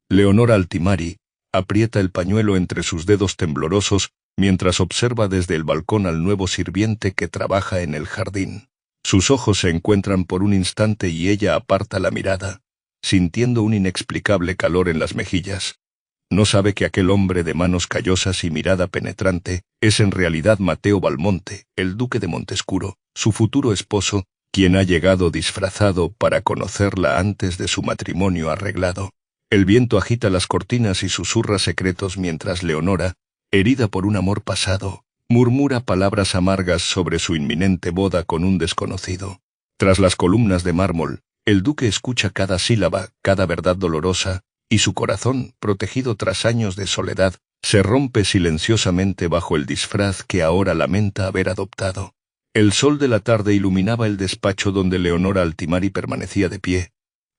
Leonora Altimari aprieta el pañuelo entre sus dedos temblorosos mientras observa desde el balcón al nuevo sirviente que trabaja en el jardín. Sus ojos se encuentran por un instante y ella aparta la mirada, sintiendo un inexplicable calor en las mejillas. No sabe que aquel hombre de manos callosas y mirada penetrante es en realidad Mateo Balmonte, el duque de Montescuro, su futuro esposo, quien ha llegado disfrazado para conocerla antes de su matrimonio arreglado. El viento agita las cortinas y susurra secretos mientras Leonora, herida por un amor pasado, murmura palabras amargas sobre su inminente boda con un desconocido. Tras las columnas de mármol, el duque escucha cada sílaba, cada verdad dolorosa, y su corazón, protegido tras años de soledad, se rompe silenciosamente bajo el disfraz que ahora lamenta haber adoptado. El sol de la tarde iluminaba el despacho donde Leonora Altimari permanecía de pie,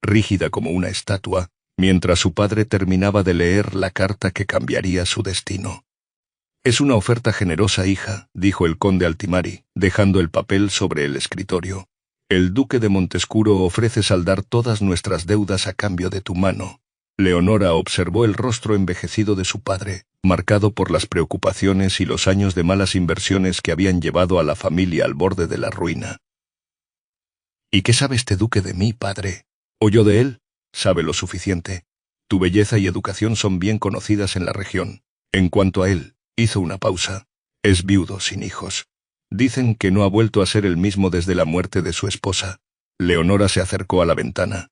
rígida como una estatua, mientras su padre terminaba de leer la carta que cambiaría su destino. «Es una oferta generosa, hija», dijo el conde Altimari, dejando el papel sobre el escritorio. «El duque de Montescuro ofrece saldar todas nuestras deudas a cambio de tu mano». Leonora observó el rostro envejecido de su padre, marcado por las preocupaciones y los años de malas inversiones que habían llevado a la familia al borde de la ruina. «¿Y qué sabe este duque de mí, padre?» «¿Oyó de él?» «Sabe lo suficiente. Tu belleza y educación son bien conocidas en la región. En cuanto a él», hizo una pausa, «es viudo sin hijos. Dicen que no ha vuelto a ser el mismo desde la muerte de su esposa». Leonora se acercó a la ventana.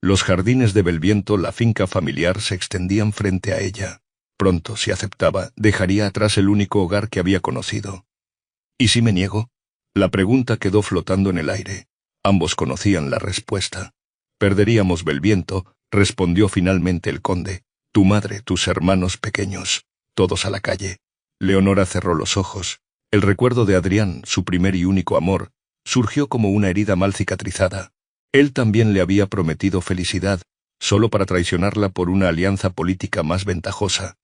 Los jardines de Belviento, la finca familiar, se extendían frente a ella. Pronto, si aceptaba, dejaría atrás el único hogar que había conocido. ¿Y si me niego? La pregunta quedó flotando en el aire. Ambos conocían la respuesta. «Perderíamos Belviento», respondió finalmente el conde. «Tu madre, tus hermanos pequeños, todos a la calle». Leonora cerró los ojos. El recuerdo de Adrián, su primer y único amor, surgió como una herida mal cicatrizada. Él también le había prometido felicidad, solo para traicionarla por una alianza política más ventajosa.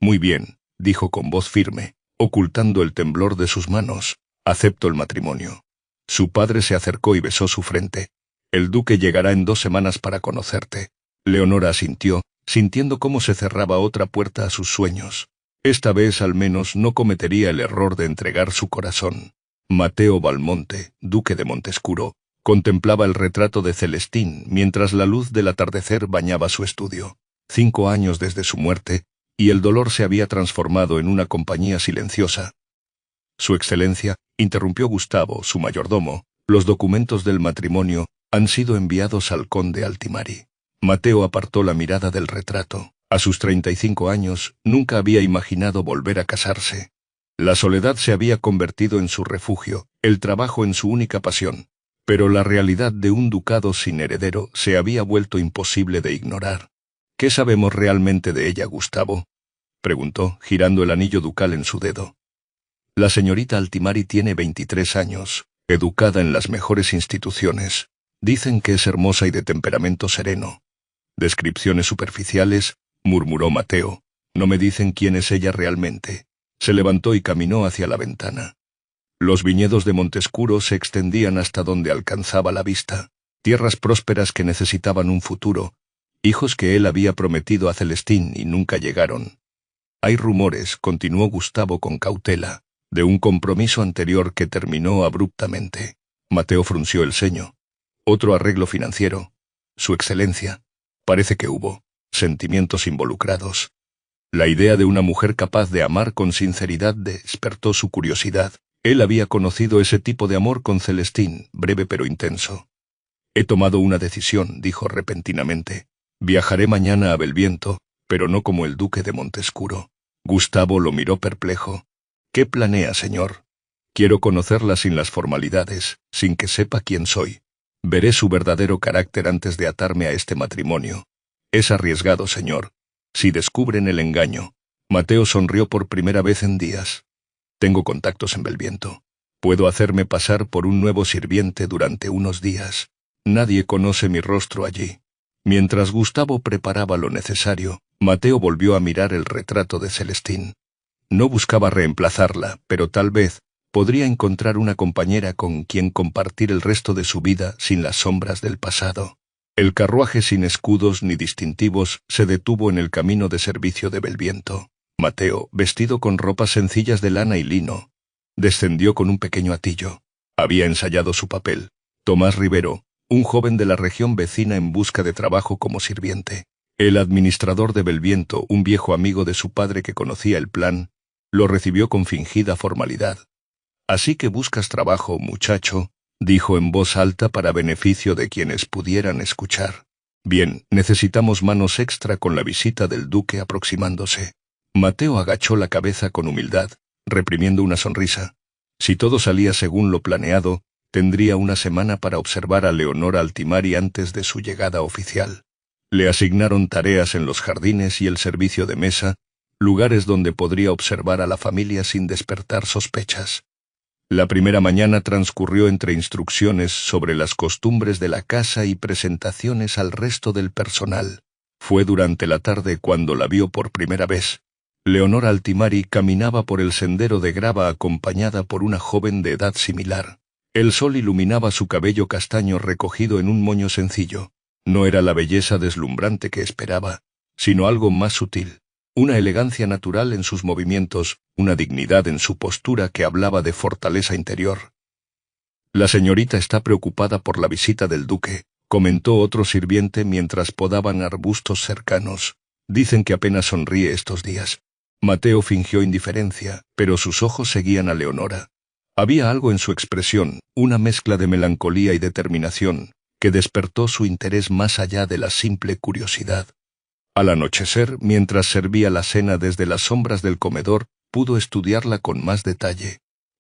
«Muy bien», dijo con voz firme, ocultando el temblor de sus manos. «Acepto el matrimonio». Su padre se acercó y besó su frente. «El duque llegará en 2 semanas para conocerte». Leonora asintió, sintiendo cómo se cerraba otra puerta a sus sueños. Esta vez al menos no cometería el error de entregar su corazón. Mateo Balmonte, duque de Montescuro, contemplaba el retrato de Celestín mientras la luz del atardecer bañaba su estudio. 5 años desde su muerte, y el dolor se había transformado en una compañía silenciosa. «Su excelencia», interrumpió Gustavo, su mayordomo, «los documentos del matrimonio han sido enviados al conde Altimari». Mateo apartó la mirada del retrato. A sus 35 años, nunca había imaginado volver a casarse. La soledad se había convertido en su refugio, el trabajo en su única pasión. Pero la realidad de un ducado sin heredero se había vuelto imposible de ignorar. «¿Qué sabemos realmente de ella, Gustavo?», preguntó, girando el anillo ducal en su dedo. «La señorita Altimari tiene 23 años, educada en las mejores instituciones. Dicen que es hermosa y de temperamento sereno». «Descripciones superficiales», murmuró Mateo. «No me dicen quién es ella realmente». Se levantó y caminó hacia la ventana. Los viñedos de Montescuro se extendían hasta donde alcanzaba la vista, tierras prósperas que necesitaban un futuro, hijos que él había prometido a Celestín y nunca llegaron. «Hay rumores», continuó Gustavo con cautela, «de un compromiso anterior que terminó abruptamente». Mateo frunció el ceño. «Otro arreglo financiero». «Su excelencia». «Parece que hubo sentimientos involucrados». La idea de una mujer capaz de amar con sinceridad despertó su curiosidad. Él había conocido ese tipo de amor con Celestín, breve pero intenso. «He tomado una decisión», dijo repentinamente. «Viajaré mañana a Belviento, pero no como el duque de Montescuro». Gustavo lo miró perplejo. «¿Qué planea, señor?» «Quiero conocerla sin las formalidades, sin que sepa quién soy. Veré su verdadero carácter antes de atarme a este matrimonio. Es arriesgado, señor. Si descubren el engaño». Mateo sonrió por primera vez en días. «Tengo contactos en Belviento. Puedo hacerme pasar por un nuevo sirviente durante unos días. Nadie conoce mi rostro allí». Mientras Gustavo preparaba lo necesario, Mateo volvió a mirar el retrato de Celestín. No buscaba reemplazarla, pero tal vez podría encontrar una compañera con quien compartir el resto de su vida sin las sombras del pasado. El carruaje sin escudos ni distintivos se detuvo en el camino de servicio de Belviento. Mateo, vestido con ropas sencillas de lana y lino, descendió con un pequeño atillo. Había ensayado su papel. Tomás Rivero, un joven de la región vecina en busca de trabajo como sirviente. El administrador de Belviento, un viejo amigo de su padre que conocía el plan, lo recibió con fingida formalidad. «Así que buscas trabajo, muchacho», dijo en voz alta para beneficio de quienes pudieran escuchar. «Bien, necesitamos manos extra con la visita del duque aproximándose». Mateo agachó la cabeza con humildad, reprimiendo una sonrisa. Si todo salía según lo planeado, tendría una semana para observar a Leonora Altimari antes de su llegada oficial. Le asignaron tareas en los jardines y el servicio de mesa, lugares donde podría observar a la familia sin despertar sospechas. La primera mañana transcurrió entre instrucciones sobre las costumbres de la casa y presentaciones al resto del personal. Fue durante la tarde cuando la vio por primera vez. Leonora Altimari caminaba por el sendero de grava acompañada por una joven de edad similar. El sol iluminaba su cabello castaño recogido en un moño sencillo. No era la belleza deslumbrante que esperaba, sino algo más sutil. Una elegancia natural en sus movimientos, una dignidad en su postura que hablaba de fortaleza interior. «La señorita está preocupada por la visita del duque», comentó otro sirviente mientras podaban arbustos cercanos. «Dicen que apenas sonríe estos días». Mateo fingió indiferencia, pero sus ojos seguían a Leonora. Había algo en su expresión, una mezcla de melancolía y determinación, que despertó su interés más allá de la simple curiosidad. Al anochecer, mientras servía la cena desde las sombras del comedor, pudo estudiarla con más detalle.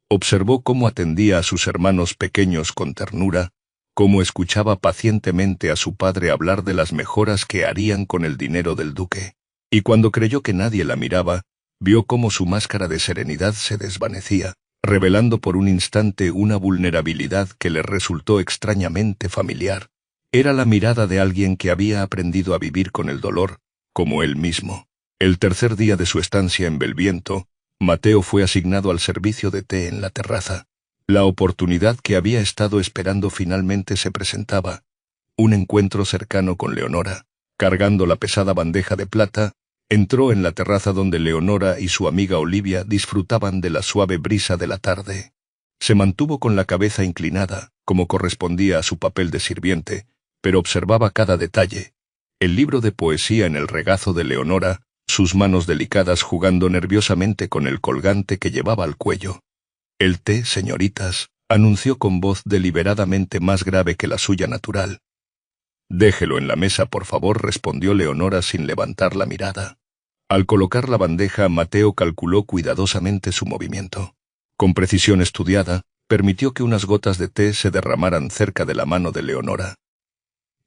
Observó cómo atendía a sus hermanos pequeños con ternura, cómo escuchaba pacientemente a su padre hablar de las mejoras que harían con el dinero del duque. Y cuando creyó que nadie la miraba, vio cómo su máscara de serenidad se desvanecía, revelando por un instante una vulnerabilidad que le resultó extrañamente familiar. Era la mirada de alguien que había aprendido a vivir con el dolor, como él mismo. El tercer día de su estancia en Belviento, Mateo fue asignado al servicio de té en la terraza. La oportunidad que había estado esperando finalmente se presentaba. Un encuentro cercano con Leonora. Cargando la pesada bandeja de plata, entró en la terraza donde Leonora y su amiga Olivia disfrutaban de la suave brisa de la tarde. Se mantuvo con la cabeza inclinada, como correspondía a su papel de sirviente, pero observaba cada detalle. El libro de poesía en el regazo de Leonora, sus manos delicadas jugando nerviosamente con el colgante que llevaba al cuello. «El té, señoritas», anunció con voz deliberadamente más grave que la suya natural. «Déjelo en la mesa, por favor», respondió Leonora sin levantar la mirada. Al colocar la bandeja, Mateo calculó cuidadosamente su movimiento. Con precisión estudiada, permitió que unas gotas de té se derramaran cerca de la mano de Leonora.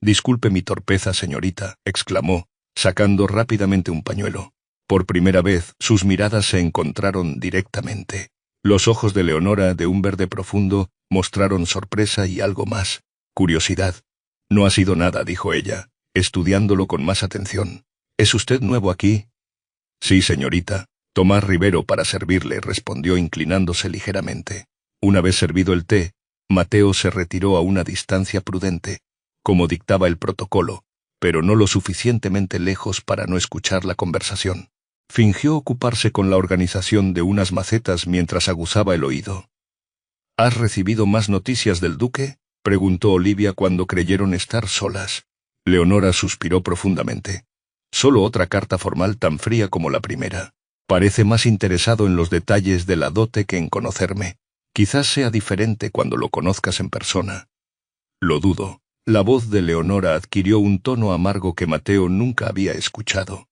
«Disculpe mi torpeza, señorita», exclamó, sacando rápidamente un pañuelo. Por primera vez, sus miradas se encontraron directamente. Los ojos de Leonora, de un verde profundo, mostraron sorpresa y algo más, curiosidad. «No ha sido nada», dijo ella, estudiándolo con más atención. «¿Es usted nuevo aquí?» «Sí, señorita. Tomás Rivero para servirle», respondió inclinándose ligeramente. Una vez servido el té, Mateo se retiró a una distancia prudente, como dictaba el protocolo, pero no lo suficientemente lejos para no escuchar la conversación. Fingió ocuparse con la organización de unas macetas mientras aguzaba el oído. «¿Has recibido más noticias del duque?», preguntó Olivia cuando creyeron estar solas. Leonora suspiró profundamente. «Solo otra carta formal tan fría como la primera. Parece más interesado en los detalles de la dote que en conocerme. Quizás sea diferente cuando lo conozcas en persona». «Lo dudo». La voz de Leonora adquirió un tono amargo que Mateo nunca había escuchado.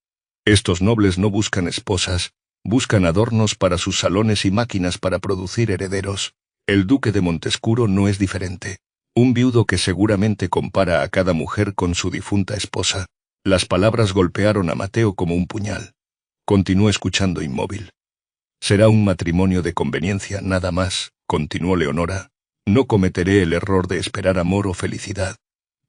«Estos nobles no buscan esposas, buscan adornos para sus salones y máquinas para producir herederos. El duque de Montescuro no es diferente. Un viudo que seguramente compara a cada mujer con su difunta esposa». Las palabras golpearon a Mateo como un puñal. Continuó escuchando inmóvil. «Será un matrimonio de conveniencia, nada más», continuó Leonora. «No cometeré el error de esperar amor o felicidad.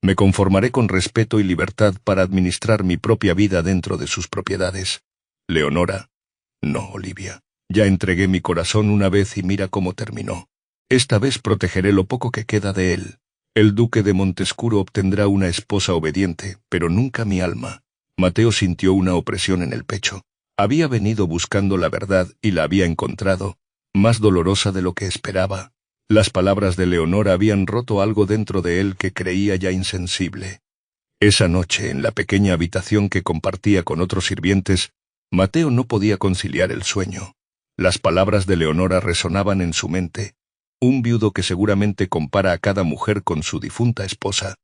Me conformaré con respeto y libertad para administrar mi propia vida dentro de sus propiedades». «Leonora». «No, Olivia. Ya entregué mi corazón una vez y mira cómo terminó. Esta vez protegeré lo poco que queda de él. El duque de Montescuro obtendrá una esposa obediente, pero nunca mi alma. Mateo sintió una opresión en el pecho. Había venido buscando la verdad y la había encontrado, más dolorosa de lo que esperaba. Las palabras de Leonora habían roto algo dentro de él que creía ya insensible. Esa noche, en la pequeña habitación que compartía con otros sirvientes, Mateo no podía conciliar el sueño. Las palabras de Leonora resonaban en su mente. Un viudo que seguramente compara a cada mujer con su difunta esposa.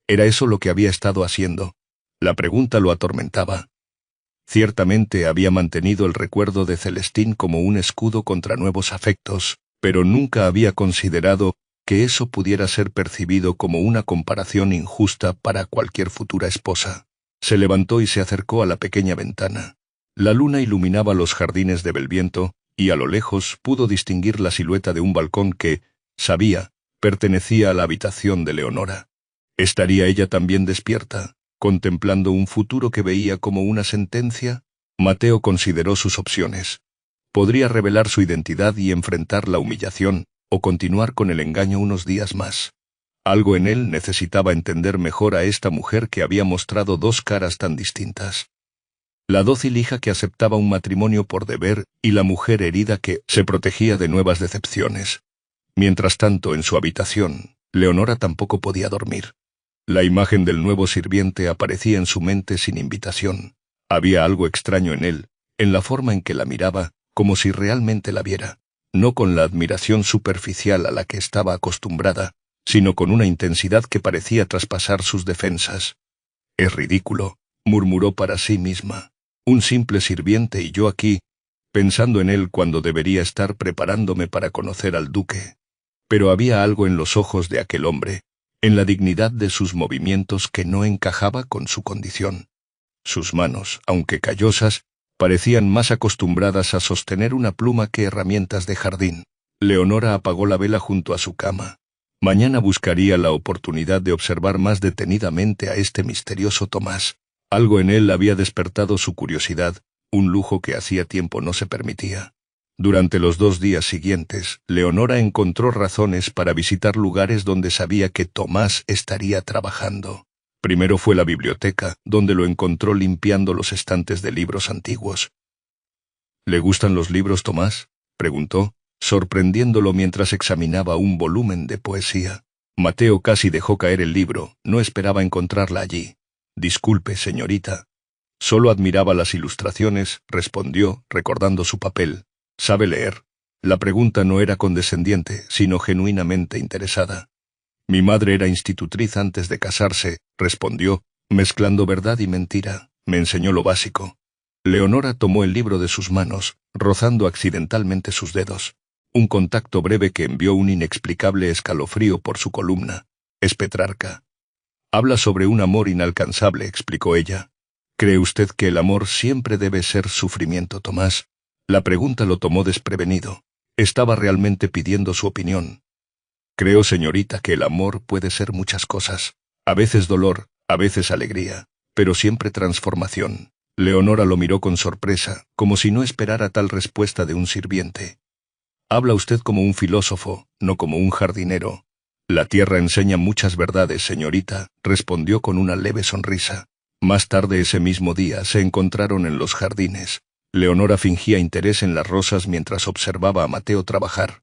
¿Era eso lo que había estado haciendo? La pregunta lo atormentaba. Ciertamente había mantenido el recuerdo de Celestín como un escudo contra nuevos afectos, pero nunca había considerado que eso pudiera ser percibido como una comparación injusta para cualquier futura esposa. Se levantó y se acercó a la pequeña ventana. La luna iluminaba los jardines de Belviento, y a lo lejos pudo distinguir la silueta de un balcón que, sabía, pertenecía a la habitación de Leonora. ¿Estaría ella también despierta, contemplando un futuro que veía como una sentencia? Mateo consideró sus opciones. Podría revelar su identidad y enfrentar la humillación, o continuar con el engaño unos días más. Algo en él necesitaba entender mejor a esta mujer que había mostrado dos caras tan distintas. La dócil hija que aceptaba un matrimonio por deber y la mujer herida que se protegía de nuevas decepciones. Mientras tanto, en su habitación, Leonora tampoco podía dormir. La imagen del nuevo sirviente aparecía en su mente sin invitación. Había algo extraño en él, en la forma en que la miraba, como si realmente la viera, no con la admiración superficial a la que estaba acostumbrada, sino con una intensidad que parecía traspasar sus defensas. «Es ridículo», murmuró para sí misma. «Un simple sirviente y yo aquí, pensando en él cuando debería estar preparándome para conocer al duque». Pero había algo en los ojos de aquel hombre, en la dignidad de sus movimientos que no encajaba con su condición. Sus manos, aunque callosas, parecían más acostumbradas a sostener una pluma que herramientas de jardín. Leonora apagó la vela junto a su cama. Mañana buscaría la oportunidad de observar más detenidamente a este misterioso Tomás. Algo en él había despertado su curiosidad, un lujo que hacía tiempo no se permitía. Durante los 2 días siguientes, Leonora encontró razones para visitar lugares donde sabía que Tomás estaría trabajando. Primero fue la biblioteca, donde lo encontró limpiando los estantes de libros antiguos. «¿Le gustan los libros, Tomás?», preguntó, sorprendiéndolo mientras examinaba un volumen de poesía. Mateo casi dejó caer el libro, no esperaba encontrarla allí. «Disculpe, señorita». «Solo admiraba las ilustraciones», respondió, recordando su papel. «¿Sabe leer?». La pregunta no era condescendiente, sino genuinamente interesada. «Mi madre era institutriz antes de casarse», respondió, mezclando verdad y mentira. «Me enseñó lo básico». Leonora tomó el libro de sus manos, rozando accidentalmente sus dedos. Un contacto breve que envió un inexplicable escalofrío por su columna. «Es Petrarca». «Habla sobre un amor inalcanzable», explicó ella. «¿Cree usted que el amor siempre debe ser sufrimiento, Tomás?». La pregunta lo tomó desprevenido. Estaba realmente pidiendo su opinión. «Creo, señorita, que el amor puede ser muchas cosas. A veces dolor, a veces alegría, pero siempre transformación». Leonora lo miró con sorpresa, como si no esperara tal respuesta de un sirviente. «Habla usted como un filósofo, no como un jardinero». «La tierra enseña muchas verdades, señorita», respondió con una leve sonrisa. Más tarde ese mismo día se encontraron en los jardines. Leonora fingía interés en las rosas mientras observaba a Mateo trabajar.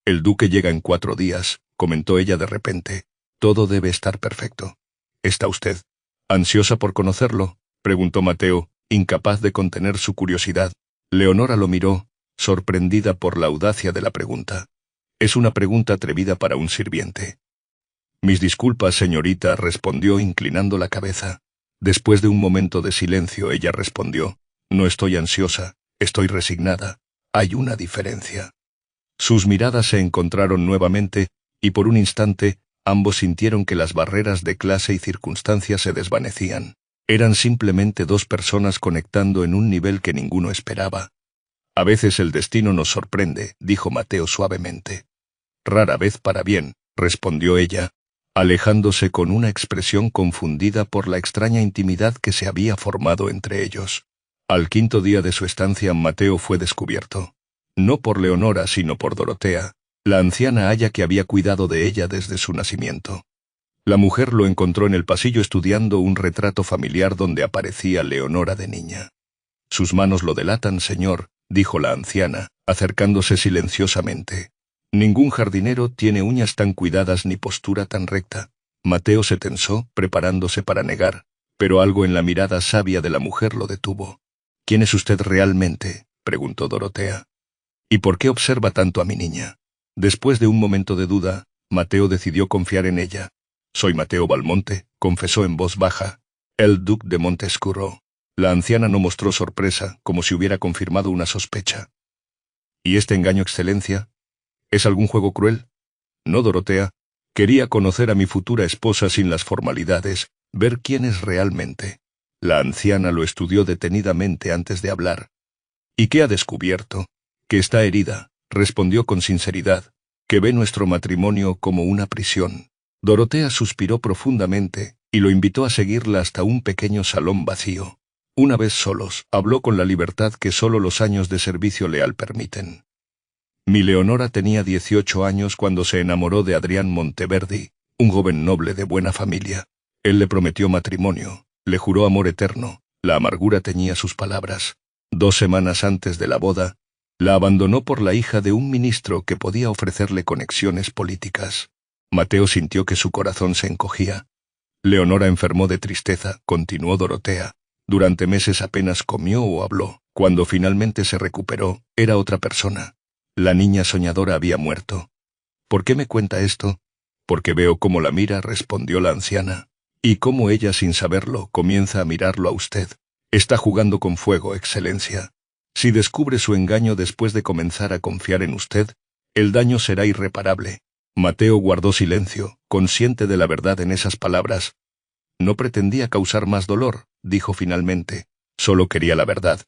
«El duque llega en 4 días», comentó ella de repente. «Todo debe estar perfecto». «¿Está usted ansiosa por conocerlo?», preguntó Mateo, incapaz de contener su curiosidad. Leonora lo miró, sorprendida por la audacia de la pregunta. Es una pregunta atrevida para un sirviente. «Mis disculpas, señorita», respondió inclinando la cabeza. Después de un momento de silencio, ella respondió: «No estoy ansiosa, estoy resignada. Hay una diferencia». Sus miradas se encontraron nuevamente, y por un instante, ambos sintieron que las barreras de clase y circunstancia se desvanecían. Eran simplemente 2 personas conectando en un nivel que ninguno esperaba. «A veces el destino nos sorprende», dijo Mateo suavemente. «Rara vez para bien», respondió ella, alejándose con una expresión confundida por la extraña intimidad que se había formado entre ellos. Al 5.º día de su estancia, Mateo fue descubierto. No por Leonora, sino por Dorotea. La anciana haya que había cuidado de ella desde su nacimiento. La mujer lo encontró en el pasillo estudiando un retrato familiar donde aparecía Leonora de niña. Sus manos lo delatan, señor, dijo la anciana, acercándose silenciosamente. Ningún jardinero tiene uñas tan cuidadas ni postura tan recta. Mateo se tensó, preparándose para negar, pero algo en la mirada sabia de la mujer lo detuvo. ¿Quién es usted realmente?, preguntó Dorotea. ¿Y por qué observa tanto a mi niña? Después de un momento de duda, Mateo decidió confiar en ella. Soy Mateo Valmonte, confesó en voz baja. El duque de Montescuro. La anciana no mostró sorpresa, como si hubiera confirmado una sospecha. ¿Y este engaño, excelencia? ¿Es algún juego cruel? No, Dorotea. Quería conocer a mi futura esposa sin las formalidades, ver quién es realmente. La anciana lo estudió detenidamente antes de hablar. ¿Y qué ha descubierto? Que está herida, respondió con sinceridad, que ve nuestro matrimonio como una prisión. Dorotea suspiró profundamente y lo invitó a seguirla hasta un pequeño salón vacío. Una vez solos, habló con la libertad que solo los años de servicio leal permiten. Mi Leonora tenía 18 años cuando se enamoró de Adrián Monteverdi, un joven noble de buena familia. Él le prometió matrimonio, le juró amor eterno, la amargura teñía sus palabras. 2 semanas antes de la boda, la abandonó por la hija de un ministro que podía ofrecerle conexiones políticas. Mateo sintió que su corazón se encogía. Leonora enfermó de tristeza, continuó Dorotea. Durante meses apenas comió o habló. Cuando finalmente se recuperó, era otra persona. La niña soñadora había muerto. ¿Por qué me cuenta esto? Porque veo cómo la mira, respondió la anciana. Y cómo ella, sin saberlo, comienza a mirarlo a usted. Está jugando con fuego, excelencia. Si descubre su engaño después de comenzar a confiar en usted, el daño será irreparable. Mateo guardó silencio, consciente de la verdad en esas palabras. No pretendía causar más dolor, dijo finalmente. Solo quería la verdad.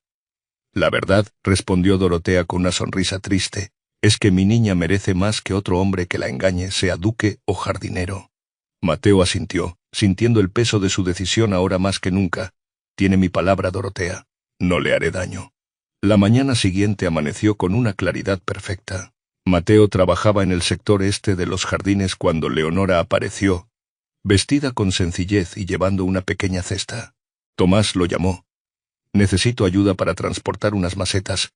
La verdad, respondió Dorotea con una sonrisa triste, es que mi niña merece más que otro hombre que la engañe, sea duque o jardinero. Mateo asintió, sintiendo el peso de su decisión ahora más que nunca. Tiene mi palabra, Dorotea. No le haré daño. La mañana siguiente amaneció con una claridad perfecta. Mateo trabajaba en el sector este de los jardines cuando Leonora apareció, vestida con sencillez y llevando una pequeña cesta. Tomás lo llamó. Necesito ayuda para transportar unas macetas.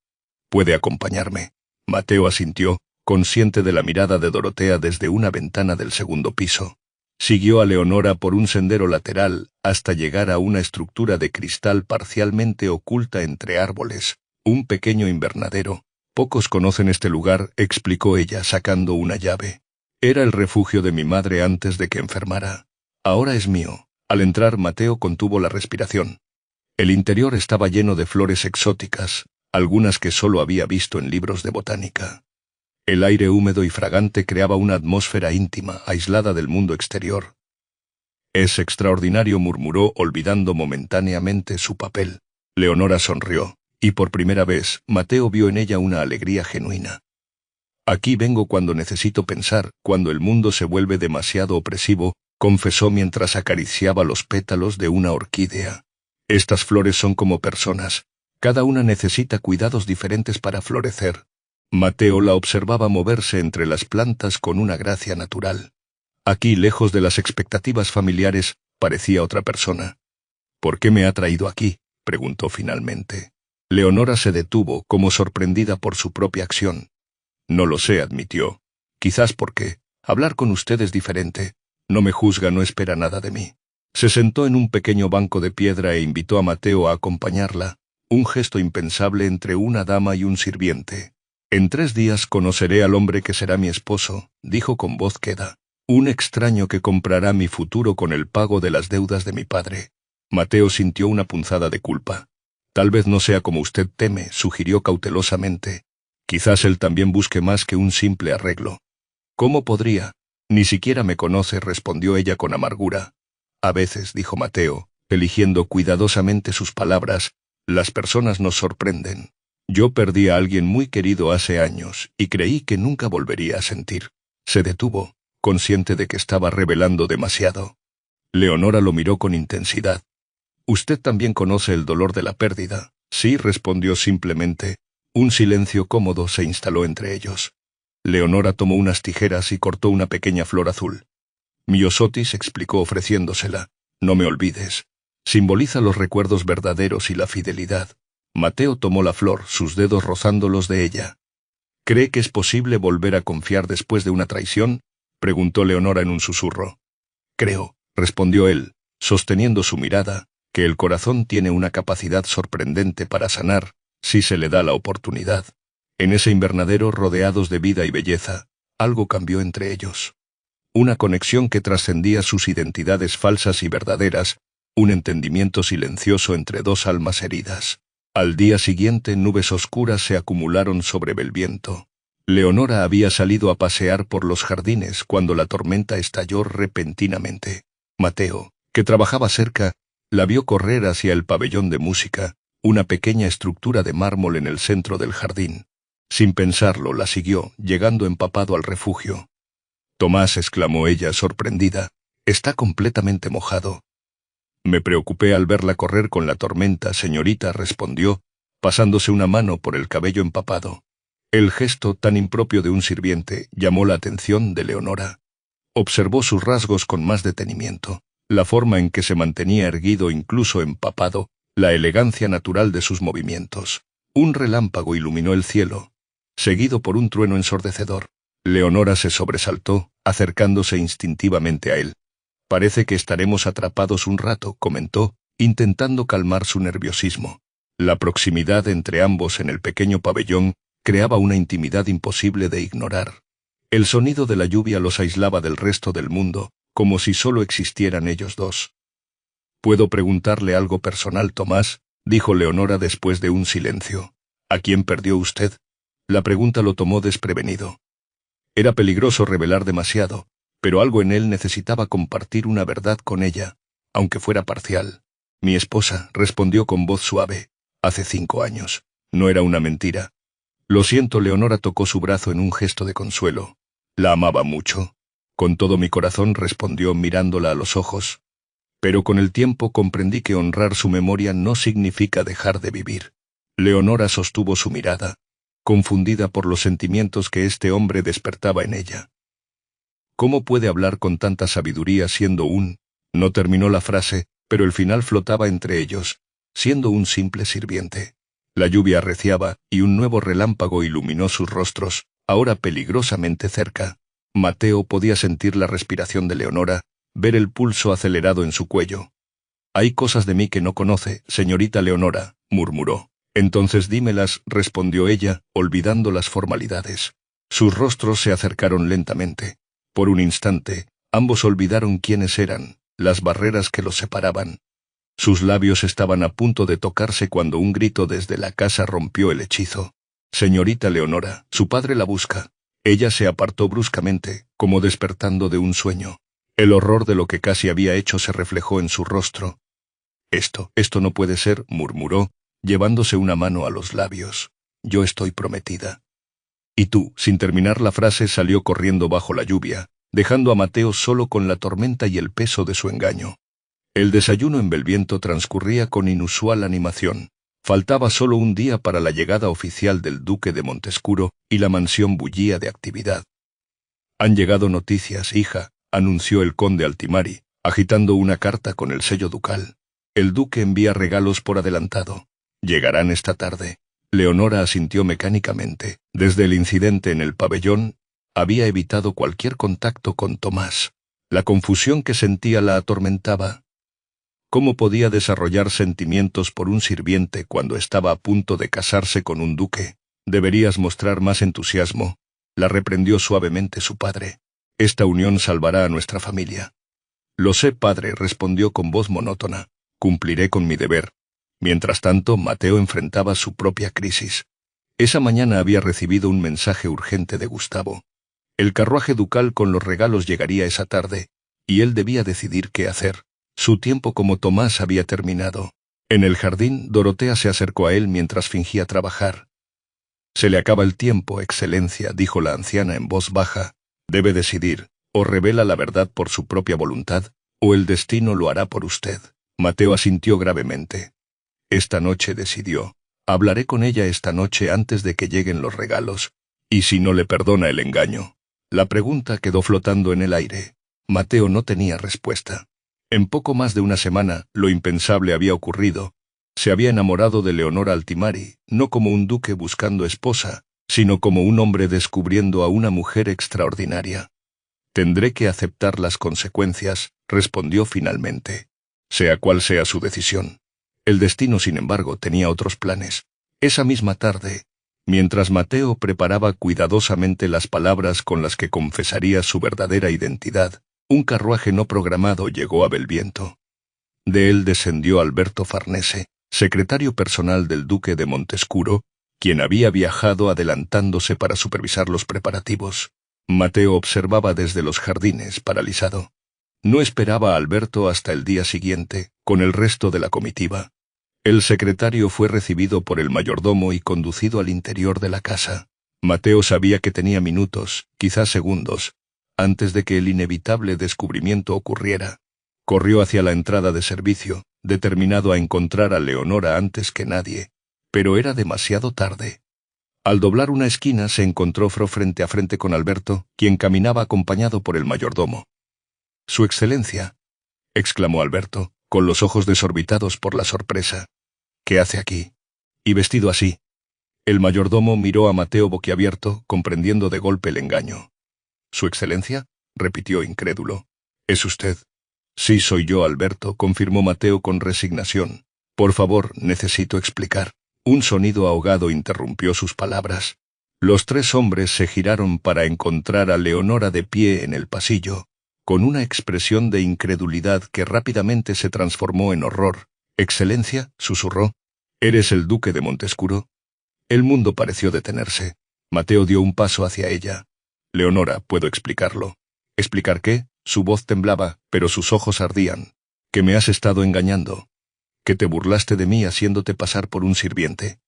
¿Puede acompañarme? Mateo asintió, consciente de la mirada de Dorotea desde una ventana del segundo piso. Siguió a Leonora por un sendero lateral hasta llegar a una estructura de cristal parcialmente oculta entre árboles, un pequeño invernadero. Pocos conocen este lugar, explicó ella sacando una llave. Era el refugio de mi madre antes de que enfermara. Ahora es mío. Al entrar, Mateo contuvo la respiración. El interior estaba lleno de flores exóticas, algunas que solo había visto en libros de botánica. El aire húmedo y fragante creaba una atmósfera íntima, aislada del mundo exterior. Es extraordinario, murmuró, olvidando momentáneamente su papel. Leonora sonrió, y por primera vez, Mateo vio en ella una alegría genuina. Aquí vengo cuando necesito pensar, cuando el mundo se vuelve demasiado opresivo, confesó mientras acariciaba los pétalos de una orquídea. Estas flores son como personas. Cada una necesita cuidados diferentes para florecer. Mateo la observaba moverse entre las plantas con una gracia natural. Aquí, lejos de las expectativas familiares, parecía otra persona. ¿Por qué me ha traído aquí?, preguntó finalmente. Leonora se detuvo, como sorprendida por su propia acción. No lo sé, admitió. Quizás porque hablar con usted es diferente. No me juzga, no espera nada de mí. Se sentó en un pequeño banco de piedra e invitó a Mateo a acompañarla, un gesto impensable entre una dama y un sirviente. En 3 días conoceré al hombre que será mi esposo, dijo con voz queda. Un extraño que comprará mi futuro con el pago de las deudas de mi padre. Mateo sintió una punzada de culpa. Tal vez no sea como usted teme, sugirió cautelosamente. Quizás él también busque más que un simple arreglo. ¿Cómo podría? Ni siquiera me conoce, respondió ella con amargura. A veces, dijo Mateo, eligiendo cuidadosamente sus palabras, las personas nos sorprenden. Yo perdí a alguien muy querido hace años y creí que nunca volvería a sentir. Se detuvo, consciente de que estaba revelando demasiado. Leonora lo miró con intensidad. «¿Usted también conoce el dolor de la pérdida?» «Sí», respondió simplemente. Un silencio cómodo se instaló entre ellos. Leonora tomó unas tijeras y cortó una pequeña flor azul. Myosotis explicó ofreciéndosela. No me olvides. Simboliza los recuerdos verdaderos y la fidelidad. Mateo tomó la flor, sus dedos rozando los de ella. ¿Cree que es posible volver a confiar después de una traición?, preguntó Leonora en un susurro. Creo, respondió él, sosteniendo su mirada, que el corazón tiene una capacidad sorprendente para sanar, si se le da la oportunidad. En ese invernadero, rodeados de vida y belleza, algo cambió entre ellos. Una conexión que trascendía sus identidades falsas y verdaderas, un entendimiento silencioso entre dos almas heridas. Al día siguiente, nubes oscuras se acumularon sobre Belviento. Leonora había salido a pasear por los jardines cuando la tormenta estalló repentinamente. Mateo, que trabajaba cerca, la vio correr hacia el pabellón de música, una pequeña estructura de mármol en el centro del jardín. Sin pensarlo, la siguió, llegando empapado al refugio. Tomás, exclamó ella, sorprendida, está completamente mojado. Me preocupé al verla correr con la tormenta, señorita, respondió, pasándose una mano por el cabello empapado. El gesto tan impropio de un sirviente llamó la atención de Leonora. Observó sus rasgos con más detenimiento, la forma en que se mantenía erguido incluso empapado, la elegancia natural de sus movimientos. Un relámpago iluminó el cielo, seguido por un trueno ensordecedor. Leonora se sobresaltó, acercándose instintivamente a él. Parece que estaremos atrapados un rato, comentó, intentando calmar su nerviosismo. La proximidad entre ambos en el pequeño pabellón creaba una intimidad imposible de ignorar. El sonido de la lluvia los aislaba del resto del mundo, como si solo existieran ellos dos. «¿Puedo preguntarle algo personal, Tomás?», dijo Leonora después de un silencio. «¿A quién perdió usted?». La pregunta lo tomó desprevenido. Era peligroso revelar demasiado, pero algo en él necesitaba compartir una verdad con ella, aunque fuera parcial. «Mi esposa», respondió con voz suave, «hace 5 años. No era una mentira». «Lo siento», Leonora tocó su brazo en un gesto de consuelo. «La amaba mucho». «Con todo mi corazón», respondió mirándola a los ojos. Pero con el tiempo comprendí que honrar su memoria no significa dejar de vivir. Leonora sostuvo su mirada, confundida por los sentimientos que este hombre despertaba en ella. «¿Cómo puede hablar con tanta sabiduría siendo un...?» No terminó la frase, pero el final flotaba entre ellos, siendo un simple sirviente. La lluvia arreciaba, y un nuevo relámpago iluminó sus rostros, ahora peligrosamente cerca. Mateo podía sentir la respiración de Leonora, ver el pulso acelerado en su cuello. «Hay cosas de mí que no conoce, señorita Leonora», murmuró. «Entonces dímelas», respondió ella, olvidando las formalidades. Sus rostros se acercaron lentamente. Por un instante, ambos olvidaron quiénes eran, las barreras que los separaban. Sus labios estaban a punto de tocarse cuando un grito desde la casa rompió el hechizo. «Señorita Leonora, su padre la busca». Ella se apartó bruscamente, como despertando de un sueño. El horror de lo que casi había hecho se reflejó en su rostro. Esto no puede ser», murmuró, llevándose una mano a los labios. «Yo estoy prometida». «¿Y tú?». Sin terminar la frase salió corriendo bajo la lluvia, dejando a Mateo solo con la tormenta y el peso de su engaño. El desayuno en Belviento transcurría con inusual animación. Faltaba solo un día para la llegada oficial del duque de Montescuro y la mansión bullía de actividad. «Han llegado noticias, hija», anunció el conde Altimari, agitando una carta con el sello ducal. «El duque envía regalos por adelantado. Llegarán esta tarde». Leonora asintió mecánicamente. Desde el incidente en el pabellón, había evitado cualquier contacto con Tomás. La confusión que sentía la atormentaba. ¿Cómo podía desarrollar sentimientos por un sirviente cuando estaba a punto de casarse con un duque? «Deberías mostrar más entusiasmo», la reprendió suavemente su padre. «Esta unión salvará a nuestra familia». «Lo sé, padre», respondió con voz monótona. «Cumpliré con mi deber». Mientras tanto, Mateo enfrentaba su propia crisis. Esa mañana había recibido un mensaje urgente de Gustavo. El carruaje ducal con los regalos llegaría esa tarde, y él debía decidir qué hacer. Su tiempo como Tomás había terminado. En el jardín, Dorotea se acercó a él mientras fingía trabajar. «Se le acaba el tiempo, excelencia», dijo la anciana en voz baja. «Debe decidir, o revela la verdad por su propia voluntad, o el destino lo hará por usted». Mateo asintió gravemente. «Esta noche», decidió. «Hablaré con ella esta noche antes de que lleguen los regalos, ¿Y si no le perdona el engaño? La pregunta quedó flotando en el aire. Mateo no tenía respuesta. En poco más de una semana, lo impensable había ocurrido. Se había enamorado de Leonora Altimari, no como un duque buscando esposa, sino como un hombre descubriendo a una mujer extraordinaria. Tendré que aceptar las consecuencias, respondió finalmente. Sea cual sea su decisión. El destino, sin embargo, tenía otros planes. Esa misma tarde, mientras Mateo preparaba cuidadosamente las palabras con las que confesaría su verdadera identidad, un carruaje no programado llegó a Belviento. De él descendió Alberto Farnese, secretario personal del duque de Montescuro, quien había viajado adelantándose para supervisar los preparativos. Mateo observaba desde los jardines, paralizado. No esperaba a Alberto hasta el día siguiente, con el resto de la comitiva. El secretario fue recibido por el mayordomo y conducido al interior de la casa. Mateo sabía que tenía minutos, quizás segundos, antes de que el inevitable descubrimiento ocurriera. Corrió hacia la entrada de servicio, determinado a encontrar a Leonora antes que nadie, pero era demasiado tarde. Al doblar una esquina se encontró frente a frente con Alberto, quien caminaba acompañado por el mayordomo. «Su Excelencia», exclamó Alberto, con los ojos desorbitados por la sorpresa. «¿Qué hace aquí? Y vestido así». El mayordomo miró a Mateo boquiabierto, comprendiendo de golpe el engaño. «¿Su Excelencia?», repitió incrédulo. «¿Es usted?» «Sí, soy yo, Alberto», confirmó Mateo con resignación. «Por favor, necesito explicar». Un sonido ahogado interrumpió sus palabras. Los tres hombres se giraron para encontrar a Leonora de pie en el pasillo, con una expresión de incredulidad que rápidamente se transformó en horror. «Excelencia», susurró, «¿eres el duque de Montescuro?» El mundo pareció detenerse. Mateo dio un paso hacia ella. «Leonora, puedo explicarlo». «¿Explicar qué?». Su voz temblaba, pero sus ojos ardían. «Que me has estado engañando. Que te burlaste de mí haciéndote pasar por un sirviente».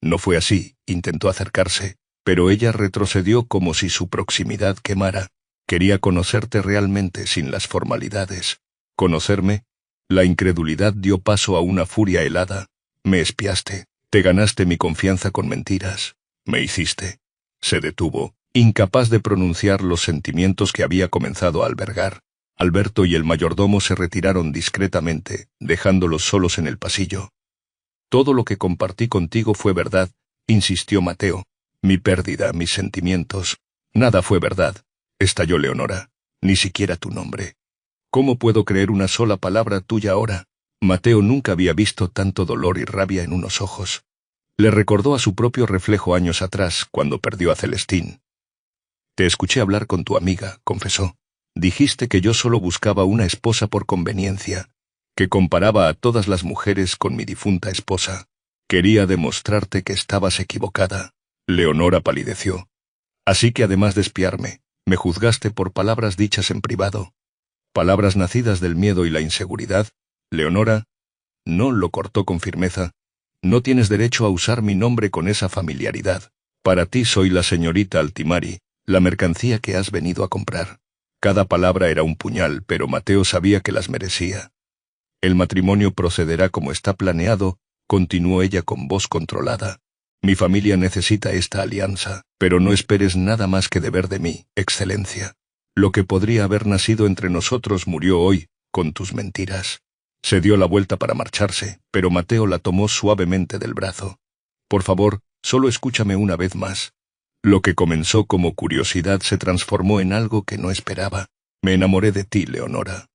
No fue así, intentó acercarse, pero ella retrocedió como si su proximidad quemara. «Quería conocerte realmente sin las formalidades». «¿Conocerme?». La incredulidad dio paso a una furia helada. «Me espiaste, te ganaste mi confianza con mentiras. Me hiciste». Se detuvo, incapaz de pronunciar los sentimientos que había comenzado a albergar. Alberto y el mayordomo se retiraron discretamente, dejándolos solos en el pasillo. «Todo lo que compartí contigo fue verdad», insistió Mateo. «Mi pérdida, mis sentimientos. Nada fue verdad», estalló Leonora. «Ni siquiera tu nombre. ¿Cómo puedo creer una sola palabra tuya ahora?». Mateo nunca había visto tanto dolor y rabia en unos ojos. Le recordó a su propio reflejo años atrás, cuando perdió a Celestín. «Te escuché hablar con tu amiga», confesó. «Dijiste que yo solo buscaba una esposa por conveniencia, que comparaba a todas las mujeres con mi difunta esposa. Quería demostrarte que estabas equivocada». Leonora palideció. «Así que además de espiarme, me juzgaste por palabras dichas en privado. Palabras nacidas del miedo y la inseguridad». «Leonora». «No», lo cortó con firmeza. «No tienes derecho a usar mi nombre con esa familiaridad. Para ti soy la señorita Altimari, la mercancía que has venido a comprar». Cada palabra era un puñal, pero Mateo sabía que las merecía. «El matrimonio procederá como está planeado», continuó ella con voz controlada. «Mi familia necesita esta alianza, pero no esperes nada más que deber de mí, Excelencia. Lo que podría haber nacido entre nosotros murió hoy, con tus mentiras». Se dio la vuelta para marcharse, pero Mateo la tomó suavemente del brazo. «Por favor, solo escúchame una vez más». Lo que comenzó como curiosidad se transformó en algo que no esperaba. «Me enamoré de ti, Leonora.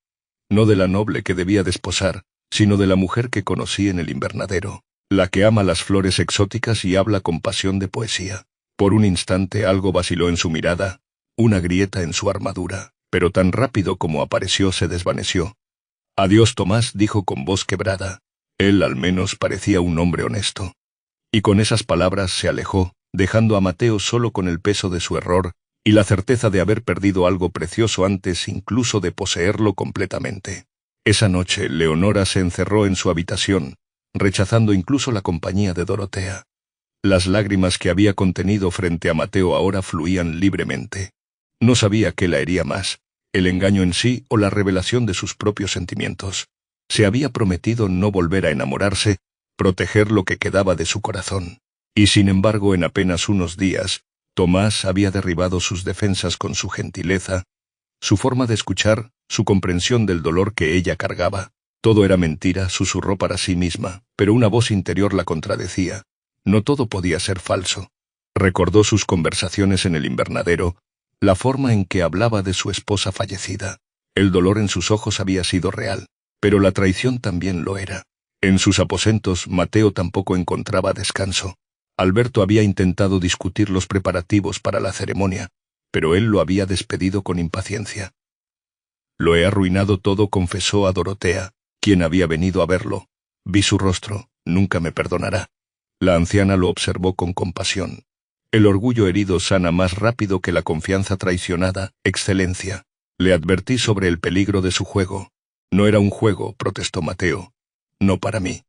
No de la noble que debía desposar, sino de la mujer que conocí en el invernadero, la que ama las flores exóticas y habla con pasión de poesía». Por un instante algo vaciló en su mirada, una grieta en su armadura, pero tan rápido como apareció se desvaneció. «Adiós, Tomás», dijo con voz quebrada. Él al menos parecía un hombre honesto. Y con esas palabras se alejó, dejando a Mateo solo con el peso de su error y la certeza de haber perdido algo precioso antes incluso de poseerlo completamente. Esa noche Leonora se encerró en su habitación, rechazando incluso la compañía de Dorotea. Las lágrimas que había contenido frente a Mateo ahora fluían libremente. No sabía qué la hería más, el engaño en sí o la revelación de sus propios sentimientos. Se había prometido no volver a enamorarse, proteger lo que quedaba de su corazón. Y sin embargo, en apenas unos días, Tomás había derribado sus defensas con su gentileza, su forma de escuchar, su comprensión del dolor que ella cargaba. Todo era mentira, susurró para sí misma, pero una voz interior la contradecía. No todo podía ser falso. Recordó sus conversaciones en el invernadero, la forma en que hablaba de su esposa fallecida. El dolor en sus ojos había sido real, pero la traición también lo era. En sus aposentos, Mateo tampoco encontraba descanso. Alberto había intentado discutir los preparativos para la ceremonia, pero él lo había despedido con impaciencia. Lo he arruinado todo, confesó a Dorotea, quien había venido a verlo. Vi su rostro, nunca me perdonará. La anciana lo observó con compasión. El orgullo herido sana más rápido que la confianza traicionada, Excelencia. Le advertí sobre el peligro de su juego. No era un juego, protestó Mateo. No para mí.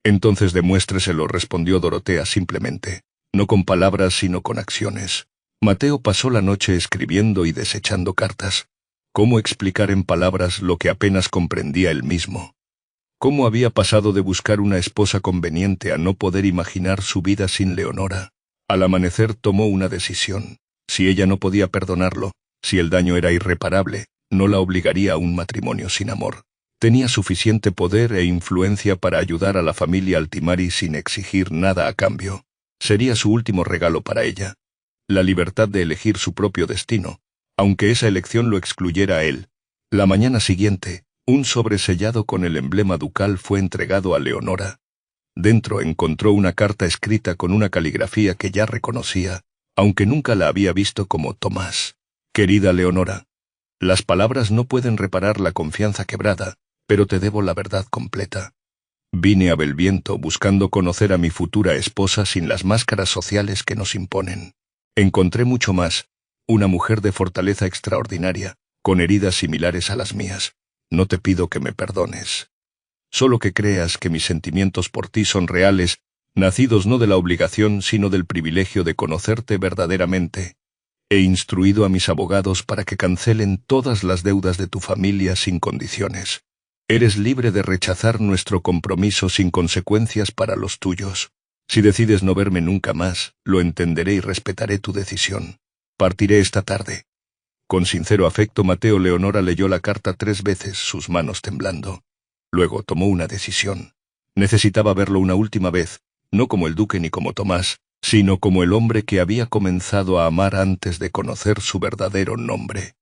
Entonces demuéstreselo, respondió Dorotea simplemente. No con palabras, sino con acciones. Mateo pasó la noche escribiendo y desechando cartas. ¿Cómo explicar en palabras lo que apenas comprendía él mismo? ¿Cómo había pasado de buscar una esposa conveniente a no poder imaginar su vida sin Leonora? Al amanecer tomó una decisión. Si ella no podía perdonarlo, si el daño era irreparable, no la obligaría a un matrimonio sin amor. Tenía suficiente poder e influencia para ayudar a la familia Altimari sin exigir nada a cambio. Sería su último regalo para ella. La libertad de elegir su propio destino, aunque esa elección lo excluyera a él. La mañana siguiente, un sobre sellado con el emblema ducal fue entregado a Leonora. Dentro encontró una carta escrita con una caligrafía que ya reconocía, aunque nunca la había visto como Tomás. Querida Leonora, las palabras no pueden reparar la confianza quebrada, pero te debo la verdad completa. Vine a Belviento buscando conocer a mi futura esposa sin las máscaras sociales que nos imponen. Encontré mucho más, una mujer de fortaleza extraordinaria, con heridas similares a las mías. No te pido que me perdones. Solo que creas que mis sentimientos por ti son reales, nacidos no de la obligación sino del privilegio de conocerte verdaderamente. He instruido a mis abogados para que cancelen todas las deudas de tu familia sin condiciones. Eres libre de rechazar nuestro compromiso sin consecuencias para los tuyos. Si decides no verme nunca más, lo entenderé y respetaré tu decisión. Partiré esta tarde. Con sincero afecto, Mateo. Leonora leyó la carta 3 veces, sus manos temblando. Luego tomó una decisión. Necesitaba verlo una última vez, no como el duque ni como Tomás, sino como el hombre que había comenzado a amar antes de conocer su verdadero nombre.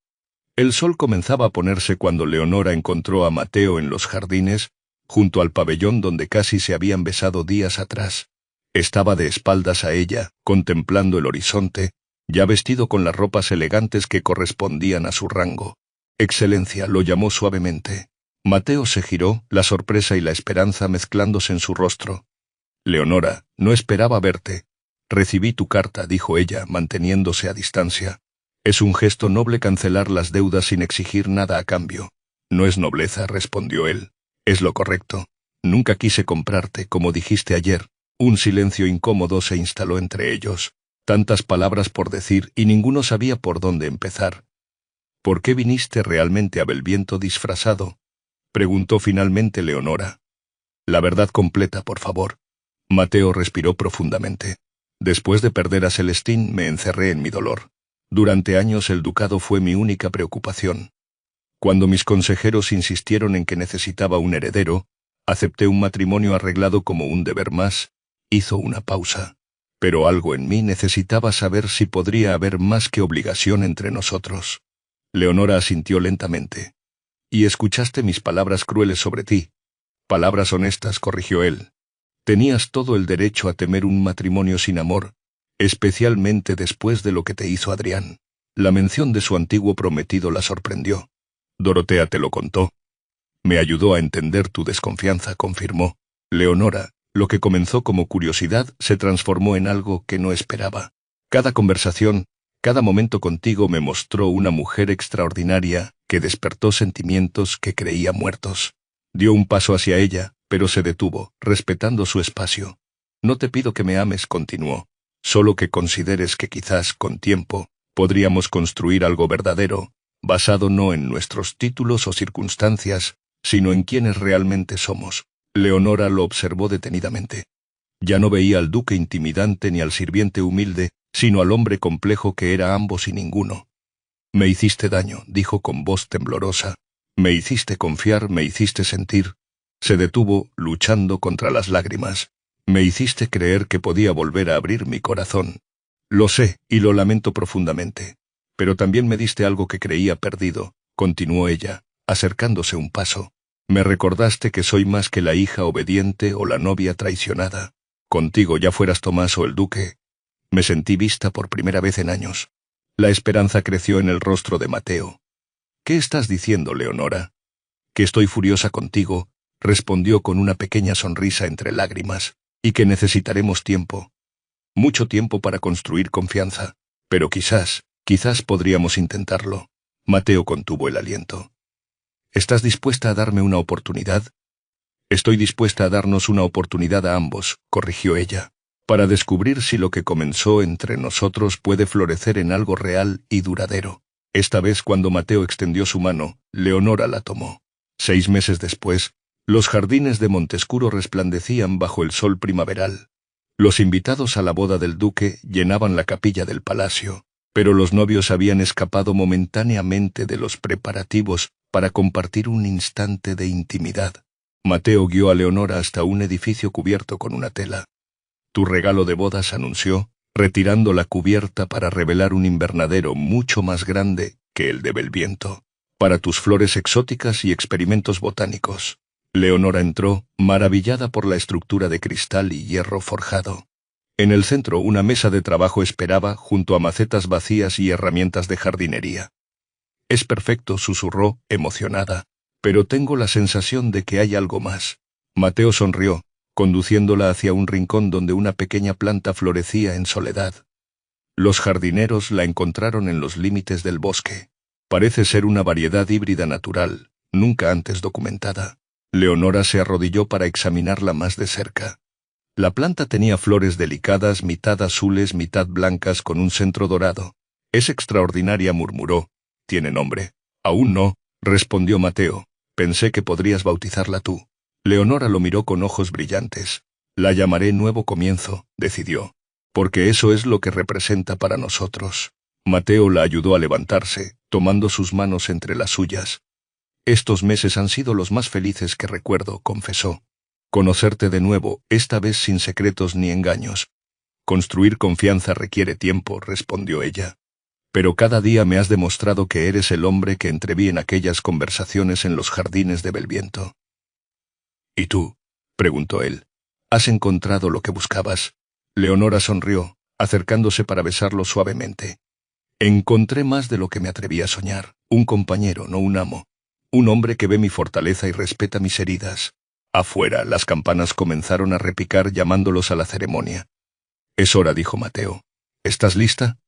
El sol comenzaba a ponerse cuando Leonora encontró a Mateo en los jardines, junto al pabellón donde casi se habían besado días atrás. Estaba de espaldas a ella, contemplando el horizonte, ya vestido con las ropas elegantes que correspondían a su rango. Excelencia, lo llamó suavemente. Mateo se giró, la sorpresa y la esperanza mezclándose en su rostro. Leonora, no esperaba verte. Recibí tu carta, dijo ella, manteniéndose a distancia. Es un gesto noble cancelar las deudas sin exigir nada a cambio. No es nobleza, respondió él. Es lo correcto. Nunca quise comprarte, como dijiste ayer. Un silencio incómodo se instaló entre ellos. Tantas palabras por decir y ninguno sabía por dónde empezar. ¿Por qué viniste realmente a Belviento disfrazado?, preguntó finalmente Leonora. La verdad completa, por favor. Mateo respiró profundamente. Después de perder a Celestín, me encerré en mi dolor. Durante años el ducado fue mi única preocupación. Cuando mis consejeros insistieron en que necesitaba un heredero, acepté un matrimonio arreglado como un deber más. Hizo una pausa. Pero algo en mí necesitaba saber si podría haber más que obligación entre nosotros. Leonora asintió lentamente. Y escuchaste mis palabras crueles sobre ti. Palabras honestas, corrigió él. Tenías todo el derecho a temer un matrimonio sin amor, especialmente después de lo que te hizo Adrián. La mención de su antiguo prometido la sorprendió. Dorotea te lo contó. Me ayudó a entender tu desconfianza, confirmó. Leonora, lo que comenzó como curiosidad se transformó en algo que no esperaba. Cada conversación, cada momento contigo me mostró una mujer extraordinaria que despertó sentimientos que creía muertos. Dio un paso hacia ella, pero se detuvo, respetando su espacio. No te pido que me ames, continuó. Solo que consideres que quizás, con tiempo, podríamos construir algo verdadero, basado no en nuestros títulos o circunstancias, sino en quienes realmente somos. Leonora lo observó detenidamente. Ya no veía al duque intimidante ni al sirviente humilde, sino al hombre complejo que era ambos y ninguno. Me hiciste daño, dijo con voz temblorosa. Me hiciste confiar, me hiciste sentir. Se detuvo, luchando contra las lágrimas. Me hiciste creer que podía volver a abrir mi corazón. Lo sé, y lo lamento profundamente. Pero también me diste algo que creía perdido, continuó ella, acercándose un paso. Me recordaste que soy más que la hija obediente o la novia traicionada. Contigo, ya fueras Tomás o el duque. Me sentí vista por primera vez en años. La esperanza creció en el rostro de Mateo. ¿Qué estás diciendo, Leonora? Que estoy furiosa contigo, respondió con una pequeña sonrisa entre lágrimas, y que necesitaremos tiempo. Mucho tiempo para construir confianza, pero quizás podríamos intentarlo. Mateo contuvo el aliento. ¿Estás dispuesta a darme una oportunidad? Estoy dispuesta a darnos una oportunidad a ambos, corrigió ella, para descubrir si lo que comenzó entre nosotros puede florecer en algo real y duradero. Esta vez, cuando Mateo extendió su mano, Leonora la tomó. 6 meses después, los jardines de Montescuro resplandecían bajo el sol primaveral. Los invitados a la boda del duque llenaban la capilla del palacio, pero los novios habían escapado momentáneamente de los preparativos para compartir un instante de intimidad. Mateo guió a Leonora hasta un edificio cubierto con una tela. Tu regalo de bodas, anunció, retirando la cubierta para revelar un invernadero mucho más grande que el de Belviento, para tus flores exóticas y experimentos botánicos. Leonora entró, maravillada por la estructura de cristal y hierro forjado. En el centro, una mesa de trabajo esperaba, junto a macetas vacías y herramientas de jardinería. Es perfecto, susurró, emocionada, pero tengo la sensación de que hay algo más. Mateo sonrió, conduciéndola hacia un rincón donde una pequeña planta florecía en soledad. Los jardineros la encontraron en los límites del bosque. Parece ser una variedad híbrida natural, nunca antes documentada. Leonora se arrodilló para examinarla más de cerca. La planta tenía flores delicadas, mitad azules, mitad blancas, con un centro dorado. Es extraordinaria, murmuró. ¿Tiene nombre? Aún no, respondió Mateo. Pensé que podrías bautizarla tú. Leonora lo miró con ojos brillantes. La llamaré Nuevo Comienzo, decidió, porque eso es lo que representa para nosotros. Mateo la ayudó a levantarse, tomando sus manos entre las suyas. Estos meses han sido los más felices que recuerdo, confesó. Conocerte de nuevo, esta vez sin secretos ni engaños. Construir confianza requiere tiempo, respondió ella. Pero cada día me has demostrado que eres el hombre que entreví en aquellas conversaciones en los jardines de Belviento. ¿Y tú?, preguntó él. ¿Has encontrado lo que buscabas? Leonora sonrió, acercándose para besarlo suavemente. Encontré más de lo que me atreví a soñar. Un compañero, no un amo. Un hombre que ve mi fortaleza y respeta mis heridas. Afuera, las campanas comenzaron a repicar llamándolos a la ceremonia. Es hora, dijo Mateo. ¿Estás lista?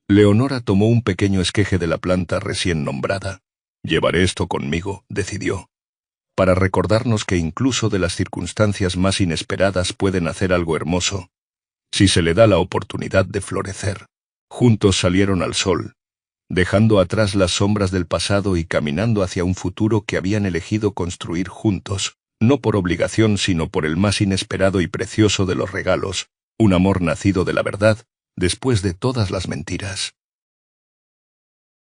Leonora tomó un pequeño esqueje de la planta recién nombrada. Llevaré esto conmigo, decidió, para recordarnos que incluso de las circunstancias más inesperadas pueden hacer algo hermoso, si se le da la oportunidad de florecer. Juntos salieron al sol, dejando atrás las sombras del pasado y caminando hacia un futuro que habían elegido construir juntos, no por obligación sino por el más inesperado y precioso de los regalos, un amor nacido de la verdad, después de todas las mentiras.